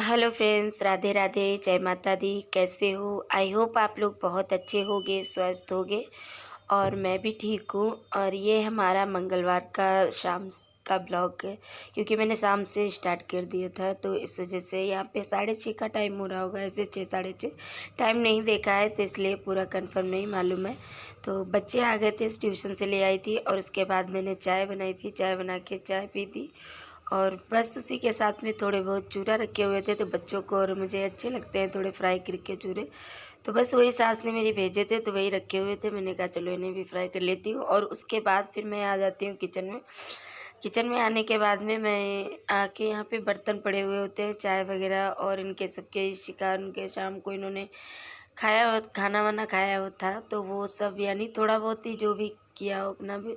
Hello friends, Radhe Radhe, जय माता दी। कैसे हो? आई होप आप लोग बहुत अच्छे होगे, स्वस्थ होगे। और मैं भी ठीक हूँ। और ये हमारा मंगलवार का शाम का ब्लॉग है, क्योंकि मैंने शाम से स्टार्ट कर दिया था, तो इस वजह से यहाँ पे 6:30 का टाइम हो रहा होगा, ऐसे 6 6:30। टाइम नहीं देखा है तो इसलिए पूरा कंफर्म नहीं मालूम है। तो बच्चे आ गए थे, ट्यूशन से ले आई थी, और उसके बाद मैंने चाय बनाई थी। चाय बना के चाय पी थी, और बस उसी के साथ में थोड़े बहुत चूरा रखे हुए थे, तो बच्चों को और मुझे अच्छे लगते हैं थोड़े फ्राई करके चूरे। तो बस वही सास ने मेरी भेजे थे, तो वही रखे हुए थे। मैंने कहा चलो इन्हें भी फ्राई कर लेती हूँ। और उसके बाद फिर मैं आ जाती हूँ किचन में। किचन में आने के बाद में मैं आके यहाँ पे बर्तन पड़े हुए होते हैं, चाय वगैरह, और इनके सबके शिकार, उनके शाम को इन्होंने खाना वाना खाया हो था, तो वो सब यानी थोड़ा बहुत ही जो भी किया हो अपना भी,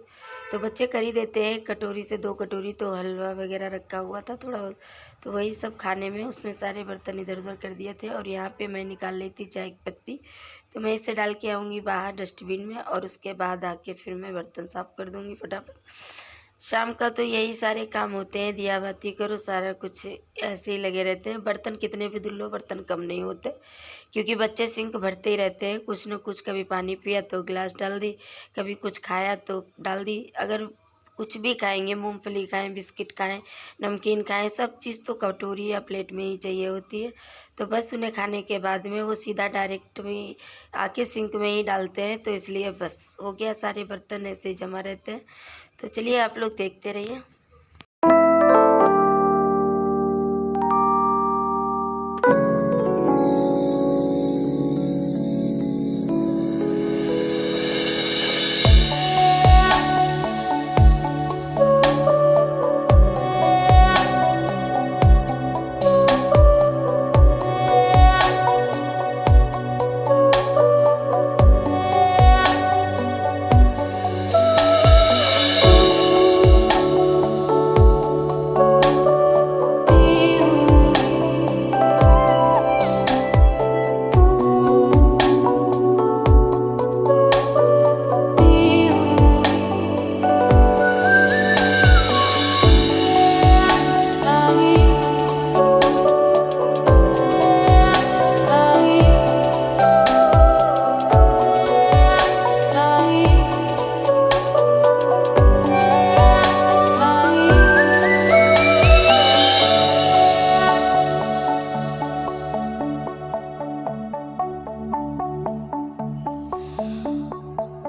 तो बच्चे कर ही देते हैं। कटोरी से 2 कटोरी तो हलवा वगैरह रखा हुआ था थोड़ा बहुत, तो वही सब खाने में उसमें सारे बर्तन इधर उधर कर दिए थे। और यहाँ पे मैं निकाल ली थी चाय की पत्ती, तो मैं इसे डाल के आऊँगी बाहर डस्टबिन में, और उसके बाद आके फिर मैं बर्तन साफ़ कर दूँगी फटाफट। शाम का तो यही सारे काम होते हैं, दिया बाती करो, सारा कुछ ऐसे ही लगे रहते हैं। बर्तन कितने भी धुल लो, बर्तन कम नहीं होते, क्योंकि बच्चे सिंक भरते ही रहते हैं कुछ न कुछ। कभी पानी पिया तो गिलास डाल दी, कभी कुछ खाया तो डाल दी। अगर कुछ भी खाएंगे, मूंगफली खाएं, बिस्किट खाएं, नमकीन खाएं, सब चीज़ तो कटोरी या प्लेट में ही चाहिए होती है। तो बस उन्हें खाने के बाद में वो सीधा डायरेक्ट में आके सिंक में ही डालते हैं, तो इसलिए बस हो गया, सारे बर्तन ऐसे ही जमा रहते हैं। तो चलिए आप लोग देखते रहिए।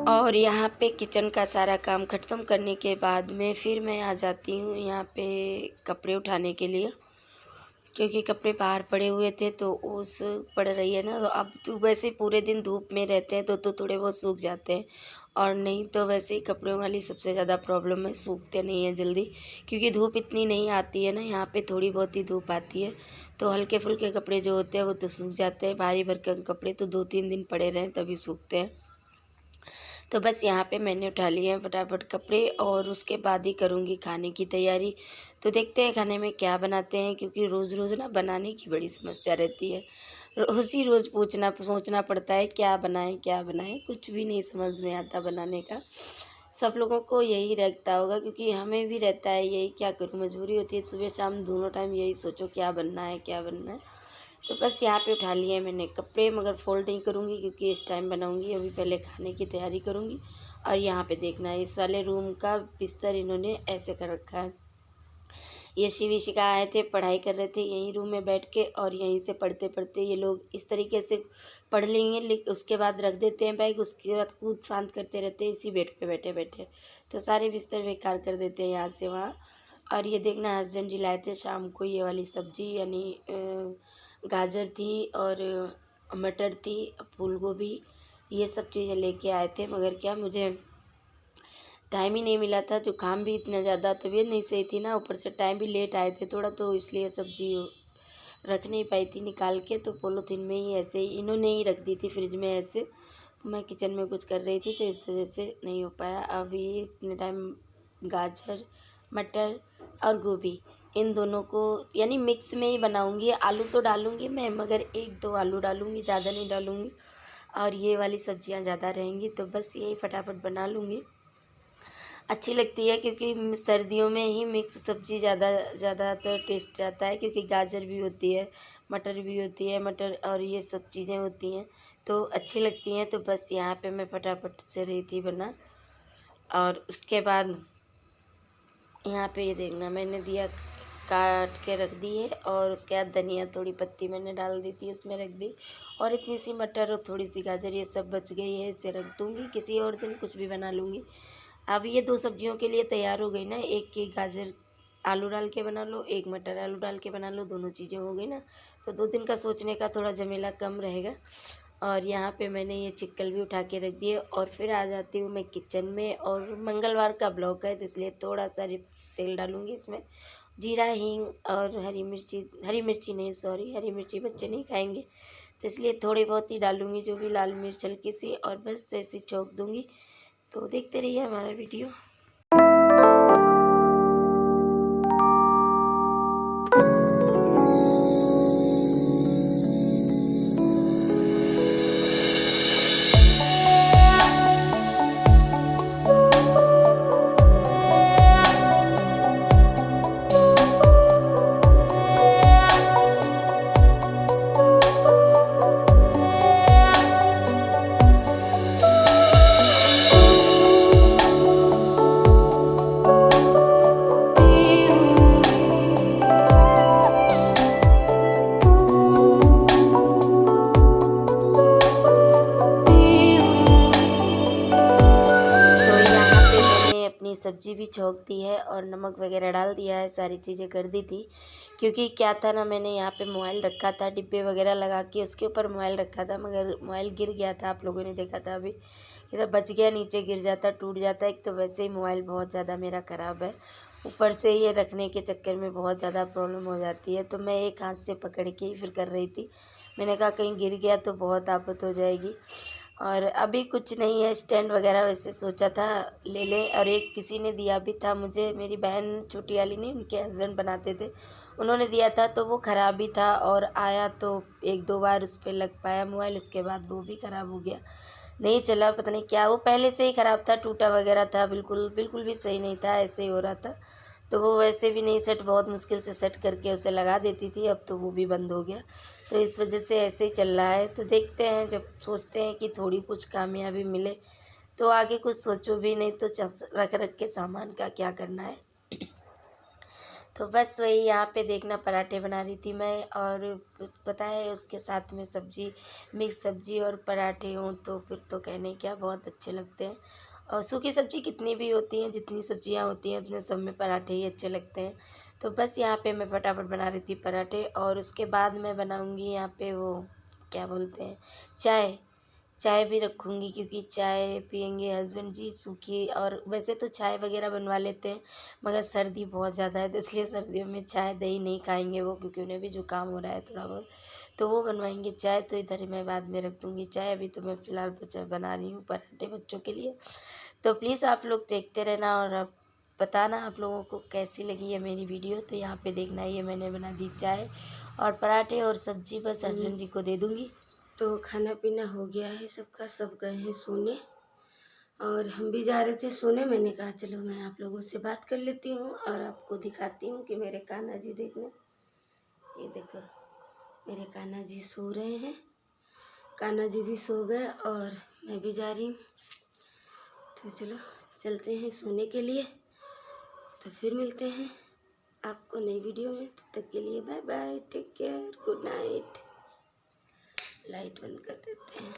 और यहाँ पे किचन का सारा काम ख़त्म करने के बाद में फिर मैं आ जाती हूँ यहाँ पे कपड़े उठाने के लिए, क्योंकि कपड़े बाहर पड़े हुए थे तो ओस पड़ रही है ना। तो अब तो वैसे पूरे दिन धूप में रहते हैं तो थोड़े बहुत सूख जाते हैं, और नहीं तो वैसे ही कपड़ों वाली सबसे ज़्यादा प्रॉब्लम है, सूखते नहीं हैं जल्दी, क्योंकि धूप इतनी नहीं आती है ना, यहाँ पे थोड़ी बहुत ही धूप आती है। तो हल्के फुल्के कपड़े जो होते हैं वो तो सूख जाते हैं, भारी भरकम कपड़े तो 2-3 दिन पड़े रहें तभी सूखते हैं। तो बस यहाँ पे मैंने उठा लिए हैं फटाफट कपड़े, और उसके बाद ही करूँगी खाने की तैयारी। तो देखते हैं खाने में क्या बनाते हैं, क्योंकि रोज़ रोज़ ना बनाने की बड़ी समस्या रहती है। रोज़ ही रोज़ पूछना सोचना पड़ता है क्या बनाएं, कुछ भी नहीं समझ में आता बनाने का। सब लोगों को यही रहता होगा, क्योंकि हमें भी रहता है यही, क्या करूँ, मजबूरी होती है, सुबह शाम दोनों टाइम यही सोचो क्या बनना है क्या बनना है। तो बस यहाँ पे उठा लिए मैंने कपड़े, मगर फ़ोल्ड नहीं करूँगी क्योंकि इस टाइम बनाऊँगी, अभी पहले खाने की तैयारी करूँगी। और यहाँ पे देखना है, इस वाले रूम का बिस्तर इन्होंने ऐसे कर रखा है। ये शिविशिका आए थे, पढ़ाई कर रहे थे यहीं रूम में बैठ के, और यहीं से पढ़ते पढ़ते ये लोग इस तरीके से पढ़ लेंगे, लेकिन उसके बाद रख देते हैं बैग, उसके बाद कूद फांद करते रहते हैं इसी बेड पे बैठे बैठे, तो सारे बिस्तर बेकार कर देते हैं यहाँ से वहाँ। और ये देखना, हस्बैंड जी लाए थे शाम को ये वाली सब्ज़ी, यानी गाजर थी और मटर थी, फूल गोभी, ये सब चीज़ें लेके आए थे। मगर क्या, मुझे टाइम ही नहीं मिला था, जुकाम भी इतना ज़्यादा, तबीयत नहीं सही थी ना, ऊपर से टाइम भी लेट आए थे थोड़ा, तो इसलिए सब्ज़ी रख नहीं पाई थी निकाल के, तो पॉलीथीन में ही ऐसे ही इन्होंने ही रख दी थी फ्रिज में ऐसे। मैं किचन में कुछ कर रही थी तो इस वजह से नहीं हो पाया। अभी इतने टाइम गाजर, मटर और गोभी, इन दोनों को यानी मिक्स में ही बनाऊंगी। आलू तो डालूंगी मैं, मगर 1-2 आलू डालूंगी, ज़्यादा नहीं डालूंगी, और ये वाली सब्जियां ज़्यादा रहेंगी, तो बस यही फटाफट बना लूँगी। अच्छी लगती है, क्योंकि सर्दियों में ही मिक्स सब्ज़ी ज़्यादातर टेस्ट आता है, क्योंकि गाजर भी होती है, मटर भी होती है, मटर और ये सब चीज़ें होती हैं तो अच्छी लगती हैं। तो बस यहाँ पे मैं फटाफट से रही थी बना, और उसके बाद यहाँ पे ये देखना मैंने दिया काट के रख दी है, और उसके बाद धनिया थोड़ी पत्ती मैंने डाल दी थी उसमें रख दी, और इतनी सी मटर और थोड़ी सी गाजर ये सब बच गई है, इसे रख दूँगी, किसी और दिन कुछ भी बना लूँगी। अब ये 2 सब्जियों के लिए तैयार हो गई ना, एक की गाजर आलू डाल के बना लो, एक मटर आलू डाल के बना लो, दोनों चीज़ें हो गई ना, तो 2 दिन का सोचने का थोड़ा झमेला कम रहेगा। और यहाँ पे मैंने ये चिक्कल भी उठा के रख दिए, और फिर आ जाती हूँ मैं किचन में, और मंगलवार का ब्लॉग है तो इसलिए थोड़ा सा तेल डालूँगी इसमें, जीरा, हींग और हरी मिर्ची नहीं, सॉरी, हरी मिर्ची बच्चे नहीं खाएंगे, तो इसलिए थोड़ी बहुत ही डालूँगी, जो भी लाल मिर्च हल्की सी, और बस ऐसे छौंक दूँगी। तो देखते रहिए हमारा वीडियो। अपनी सब्ज़ी भी छौंक दी है और नमक वगैरह डाल दिया है, सारी चीज़ें कर दी थी, क्योंकि क्या था ना, मैंने यहाँ पे मोबाइल रखा था, डिब्बे वगैरह लगा के उसके ऊपर मोबाइल रखा था, मगर मोबाइल गिर गया था, आप लोगों ने देखा था अभी, इधर बच गया, नीचे गिर जाता, टूट जाता। एक तो वैसे ही मोबाइल बहुत ज़्यादा मेरा ख़राब है, ऊपर से ये रखने के चक्कर में बहुत ज़्यादा प्रॉब्लम हो जाती है, तो मैं एक हाथ से पकड़ के ही फिर कर रही थी। मैंने कहा कहीं गिर गया तो बहुत आफत हो जाएगी। और अभी कुछ नहीं है, स्टैंड वगैरह वैसे सोचा था ले लें, और एक किसी ने दिया भी था मुझे, मेरी बहन छोटी वाली ने, उनके हस्बैंड बनाते थे, उन्होंने दिया था, तो वो ख़राब भी था, और आया तो 1-2 बार उस पर लग पाया मोबाइल, उसके बाद वो भी ख़राब हो गया, नहीं चला, पता नहीं क्या, वो पहले से ही ख़राब था, टूटा वगैरह था, बिल्कुल भी सही नहीं था, ऐसे ही हो रहा था, तो वो वैसे भी नहीं सेट, बहुत मुश्किल से सेट करके उसे लगा देती थी, अब तो वो भी बंद हो गया, तो इस वजह से ऐसे ही चल रहा है। तो देखते हैं, जब सोचते हैं कि थोड़ी कुछ कामयाबी मिले तो आगे कुछ सोचो भी नहीं, तो रख के सामान का क्या करना है। तो बस वही यहाँ पे देखना, पराठे बना रही थी मैं, और पता है उसके साथ में सब्जी, मिक्स सब्जी और पराठे हों तो फिर तो कहने क्या, बहुत अच्छे लगते हैं। और सूखी सब्जी कितनी भी होती हैं, जितनी सब्जियाँ होती हैं उतने सब में पराठे ही अच्छे लगते हैं। तो बस यहाँ पे मैं फटाफट बना रही थी पराठे, और उसके बाद मैं बनाऊँगी यहाँ पे वो क्या बोलते हैं, चाय भी रखूँगी, क्योंकि चाय पियेंगे हस्बैंड जी सूखी, और वैसे तो चाय वगैरह बनवा लेते हैं, मगर सर्दी बहुत ज़्यादा है, तो इसलिए सर्दियों में चाय दही नहीं खाएंगे वो, क्योंकि उन्हें भी जुकाम हो रहा है थोड़ा बहुत, तो वो बनवाएंगे चाय, तो इधर ही मैं बाद में रख दूँगी चाय। अभी तो मैं फ़िलहाल चाय बना रही हूँ पराठे बच्चों के लिए। तो प्लीज़ आप लोग देखते रहना, और आप बताना आप लोगों को कैसी लगी है मेरी वीडियो। तो यहाँ पे देखना, ये मैंने बना दी चाय और पराठे और सब्जी, बस हस्बैंड जी को दे दूँगी। तो खाना पीना हो गया है सबका, सब गए हैं सोने, और हम भी जा रहे थे सोने। मैंने कहा चलो मैं आप लोगों से बात कर लेती हूँ और आपको दिखाती हूँ कि मेरे कान्हा जी, देखना, ये देखो मेरे कान्हा जी सो रहे हैं, कान्हा जी भी सो गए और मैं भी जा रही हूँ। तो चलो चलते हैं सोने के लिए, तो फिर मिलते हैं आपको नई वीडियो में। तब तक के लिए bye bye, take care, good night. Light बंद कर देते हैं।